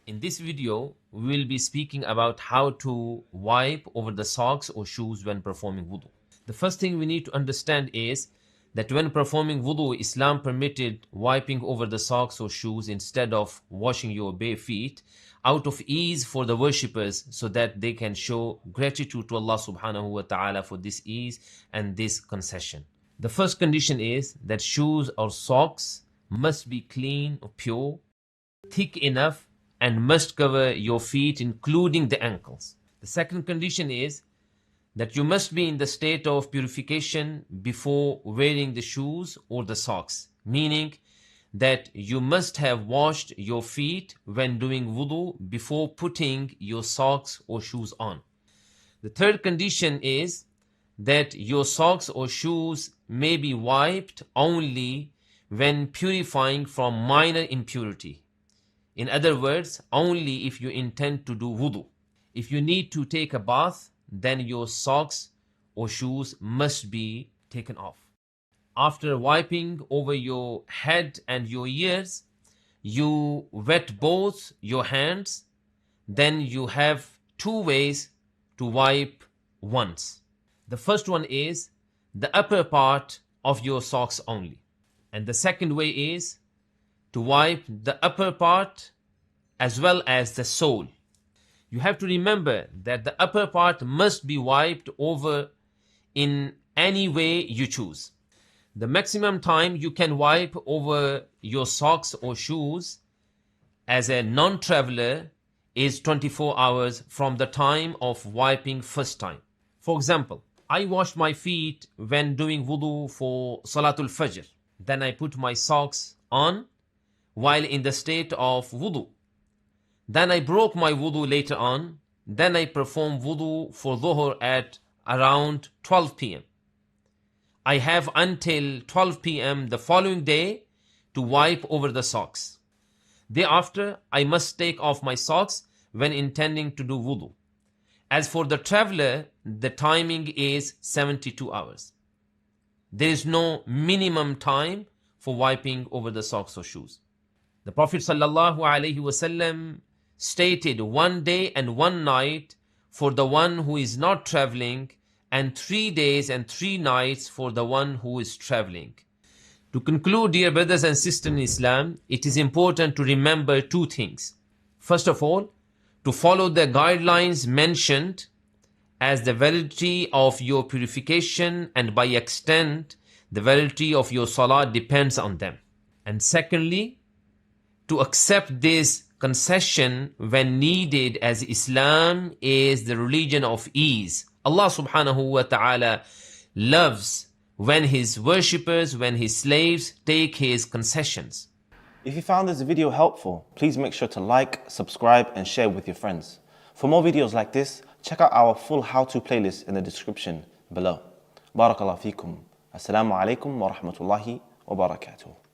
In this video, we will be speaking about how to wipe over the socks or shoes when performing wudu. The first thing we need to understand is that when performing wudu, Islam permitted wiping over the socks or shoes instead of washing your bare feet out of ease for the worshippers so that they can show gratitude to Allah subhanahu wa ta'ala for this ease and this concession. The first condition is that shoes or socks must be clean or pure, thick enough, and must cover your feet including the ankles. The second condition is that you must be in the state of purification before wearing the shoes or the socks, meaning that you must have washed your feet when doing wudu before putting your socks or shoes on. The third condition is that your socks or shoes may be wiped only when purifying from minor impurity. In other words, only if you intend to do wudu. If you need to take a bath, then your socks or shoes must be taken off. After wiping over your head and your ears, you wet both your hands. Then you have two ways to wipe once. The first one is the upper part of your socks only. And the second way is to wipe the upper part as well as the sole. You have to remember that the upper part must be wiped over in any way you choose. The maximum time you can wipe over your socks or shoes as a non-traveler is 24 hours from the time of wiping first time. For example, I washed my feet when doing wudu for Salatul Fajr. Then I put my socks on while in the state of wudu. Then I broke my wudu later on. Then I performed wudu for Dhuhr at around 12 p.m. I have until 12 p.m. the following day to wipe over the socks. Thereafter, I must take off my socks when intending to do wudu. As for the traveler, the timing is 72 hours. There is no minimum time for wiping over the socks or shoes. The Prophet ﷺ stated 1 day and 1 night for the one who is not traveling and 3 days and 3 nights for the one who is traveling. To conclude, dear brothers and sisters in Islam, it is important to remember two things. First of all, to follow the guidelines mentioned, as the validity of your purification and by extent the validity of your salah depends on them. And secondly, to accept this concession when needed, as Islam is the religion of ease. Allah subhanahu wa ta'ala loves when his worshippers, when his slaves take his concessions. If you found this video helpful, please make sure to like, subscribe and share with your friends. For more videos like this, check out our full how-to playlist in the description below. Barakallahu feekum. Assalamu alaikum wa rahmatullahi wa barakatuh.